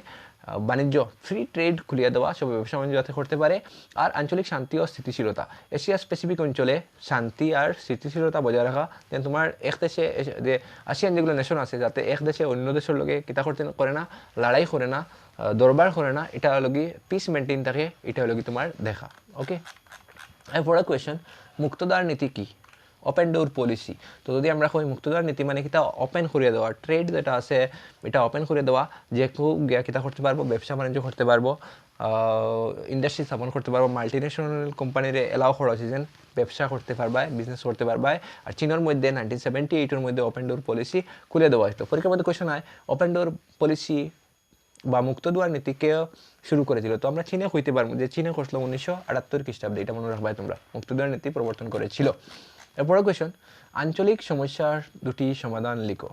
বাণিজ্য ফ্রি ট্রেড খুলিয়ে দেওয়া, সব ব্যবসা বাণিজ্য যাতে করতে পারে। আর আঞ্চলিক শান্তি ও স্থিতিশীলতা, এশিয়া স্পেসিফিক অঞ্চলে শান্তি আর স্থিতিশীলতা বজায় রাখা। দেন তোমার এক দেশে যে আসিয়ান যেগুলো নেশন আছে যাতে এক দেশে অন্য দেশের লগে কিতা করতে করে না, লড়াই করে না, দরবার করে না, এটা হলো কি পিস মেনটেন থাকে, এটা হলো কি তোমার দেখা। ওকে, এরপরে কোয়েশন, মুক্তদার নীতি কি? ওপেন ডোর পলিসি। তো যদি আমরা কই মুক্তদার নীতি মানে কিতা ওপেন করে দেওয়া, ট্রেড যেটা আছে এটা ওপেন করে দেওয়া, যে কেউ গিয়া কিতা করতে পারবো, ব্যবসা বাণিজ্য করতে পারবো, ইন্ডাস্ট্রি স্থাপন করতে পারবো, মাল্টিনেশনাল কোম্পানির এলাও করা হয়েছে যেন ব্যবসা করতে পারবায়, বিজনেস করতে পারবায়। আর চীনের মধ্যে 1978 মধ্যে ওপেন ডোর পলিসি খুলে দেওয়া হয়েছিল। পরীক্ষার মধ্যে কোয়েশন হয় ওপেন ডোর পলিসি বা মুক্ত দুয়ার নীতি কে শুরু করেছিল? তো আমরা চীনে হইতে পারবো যে চীনে করছিল 1978 খ্রিস্টাব্দে, এটা মনে রাখবাই তোমরা, মুক্ত দুয়ার নীতি প্রবর্তন করেছিল। এরপরে কোয়েশন, আঞ্চলিক সমস্যার দুটি সমাধান লিখো।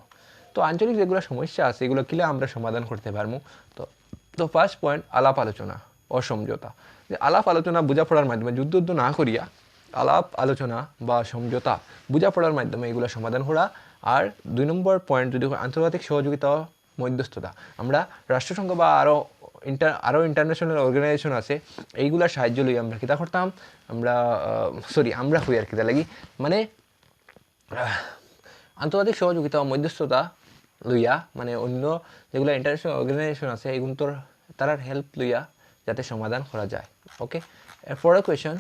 তো আঞ্চলিক যেগুলো সমস্যা আছে এগুলো কিলে আমরা সমাধান করতে পারবো। তো তো ফার্স্ট পয়েন্ট, আলাপ আলোচনা ও সমঝোতা। যে আলাপ আলোচনা বোঝাপড়ার মাধ্যমে যুদ্ধ না করিয়া আলাপ আলোচনা বা সমঝোতা বোঝাপড়ার মাধ্যমে এগুলো সমাধান করা। আর 2 নম্বর পয়েন্ট যদি আন্তর্জাতিক সহযোগিতা মধ্যস্থতা, আমরা রাষ্ট্রসংঘ বা আরও ইন্টারন্যাশনাল অর্গানাইজেশন আছে এইগুলার সাহায্য লই আমরা কিতা করতাম, আমরা হই আর কিতা লাগি, মানে আন্তর্জাতিক সহযোগিতা ও মধ্যস্থতা লইয়া, মানে অন্য যেগুলো ইন্টারন্যাশনাল অর্গানাইজেশন আছে এগুলো তারার হেল্প লইয়া যাতে সমাধান করা যায়। ওকে, এরপরে কোয়েশন,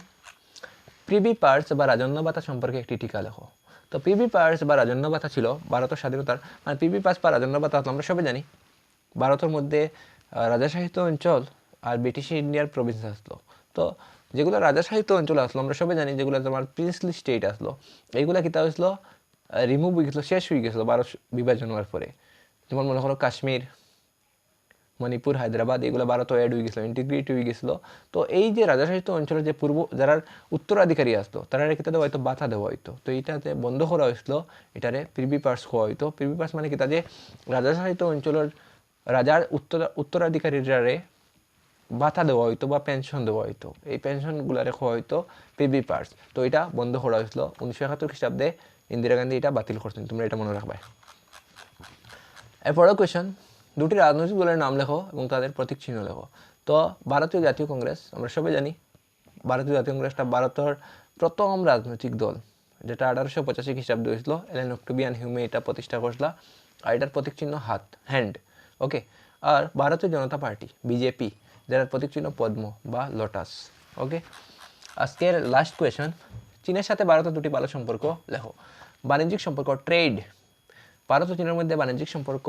প্রিভি পার্স বা রাজন্য ভাতা সম্পর্কে একটি টিকা লেখো। তো প্রিভি পার্স বা রাজন্য ভাতা ছিল ভারতের স্বাধীনতার, মানে প্রিভি পার্স বা রাজন্য ভাতা আমরা সবাই জানি ভারতের মধ্যে রাজাশাহিত অঞ্চল আর ব্রিটিশ ইন্ডিয়ার প্রভিন্স আসলো। তো যেগুলো রাজাশাহিত অঞ্চল আসলো আমরা সবাই জানি, যেগুলো তোমার প্রিন্সলি স্টেট আসলো, এইগুলা কিতা হয়েছিল রিমুভ হয়ে গেছিলো, শেষ হয়ে গেছিলো ভারত বিভাজন হওয়ার পরে। যেমন মনে করো কাশ্মীর, মণিপুর, হায়দ্রাবাদ, এগুলো ভারত অ্যাড হয়ে গেছিলো, ইন্টিগ্রেট হয়ে গেছিলো। তো এই যে রাজাশাহিত অঞ্চলের যে যারা উত্তরাধিকারী আসতো তারা কিতা দেওয়া হয়তো বাধা দেওয়া হইতো, তো এইটাতে বন্ধ করা হয়েছিল, এটারে প্রিভি পার্স হওয়া হইতো। প্রিভি পার্স মানে কিতা যে রাজাশাহিত অঞ্চলের রাজার উত্তরাধিকারীরারে ভাতা দেওয়া হইতো বা পেনশন দেওয়া হইতো, এই পেনশনগুলারে খাওয়া হইতো প্রিভি পার্স। তো এটা বন্ধ করা হয়েছিল 1971 খ্রিস্টাব্দে, ইন্দিরা গান্ধী এটা বাতিল করতেন, তোমরা এটা মনে রাখবে। এরপরেও কোয়েশন, দুটি রাজনৈতিক দলের নাম লেখো এবং তাদের প্রতীক চিহ্ন লেখো। তো ভারতীয় জাতীয় কংগ্রেস আমরা সবাই জানি, ভারতীয় জাতীয় কংগ্রেসটা ভারতের প্রথম রাজনৈতিক দল, যেটা 1885 খ্রিস্টাব্দে হয়েছিল, এলেন অক্টোবিয়ান হিউমে এটা প্রতিষ্ঠা করছিল। আর এটার প্রতীক চিহ্ন হাত, হ্যান্ড। ওকে, আর ভারতীয় জনতা পার্টি বিজেপি, যার প্রতীক চিহ্ন পদ্ম বা লোটাস। ওকে, আজকের লাস্ট কোয়েশন, চীনের সাথে ভারতের দুটি ভালো সম্পর্ক লেখো। বাণিজ্যিক সম্পর্ক, ট্রেড, ভারত ও চীনের মধ্যে বাণিজ্যিক সম্পর্ক,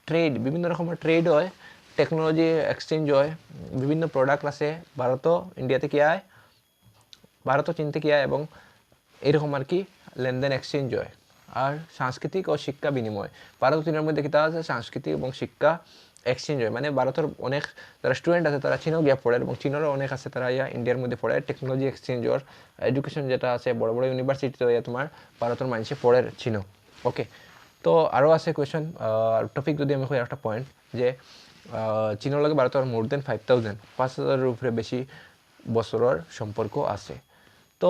ট্রেড, বিভিন্ন রকমের ট্রেড হয়, টেকনোলজি এক্সচেঞ্জ হয়, বিভিন্ন প্রোডাক্ট আছে ভারতও ইন্ডিয়াতে কি আয়, ভারতও চীন থেকে আয়, এবং এরকম আর কি লেনদেন এক্সচেঞ্জ হয়। আর সাংস্কৃতিক ও শিক্ষা বিনিময়, ভারত ও চীনের মধ্যে কিতা আছে সাংস্কৃতিক এবং শিক্ষা এক্সচেঞ্জ হয়, মানে ভারতের অনেক যারা স্টুডেন্ট আছে তারা চীনেও গিয়ে পড়ে, এবং চীনেরও অনেক আছে তারা ইন্ডিয়ার মধ্যে পড়ে, টেকনোলজি এক্সচেঞ্জ হয়, এডুকেশন যেটা আছে বড় বড় ইউনিভার্সিটিতে তোমার ভারতের মানুষে পড়ে চীনও। ওকে, তো আরও আছে কোয়েশন টপিক যদি আমি কই একটা পয়েন্ট, যে চীনের লগে ভারতের মোর দেন 5,000 উপরে বেশি বছরের সম্পর্ক আছে। তো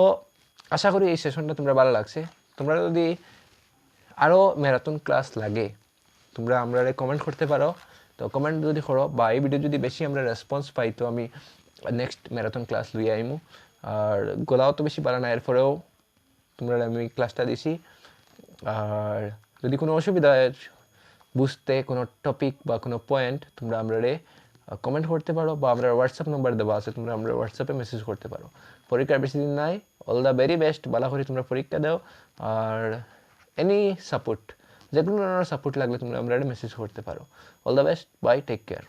আশা করি এই সেশনটা তোমরা ভালো লাগছে। তোমরা যদি আরও ম্যারাথন ক্লাস লাগে তোমরা আমরা কমেন্ট করতে পারো, তো কমেন্ট যদি করো বা এই ভিডিও যদি বেশি আমরা রেসপন্স পাই তো আমি নেক্সট ম্যারাথন ক্লাস লইয়া আইমু। আর গলাও তো বেশি পারা না, এরপরেও তোমরা আমি ক্লাসটা দিছি। আর যদি কোনো অসুবিধা হয় বুঝতে কোনো টপিক বা কোনো পয়েন্ট তোমরা আমরা কমেন্ট করতে পারো, বা আমরা হোয়াটসঅ্যাপ নম্বর দেওয়া আছে, তোমরা আমরা হোয়াটসঅ্যাপে মেসেজ করতে পারো। পরীক্ষার বেশি দিন নাই, অল দ্য ভেরি বেস্ট, ভালো করে তোমরা পরীক্ষা দাও। আর এনি সাপোর্ট, যে কোনো ধরনের সাপোর্ট লাগলে তোমরা আমরা মেসেজ করতে পারো। All the best, bye, take care.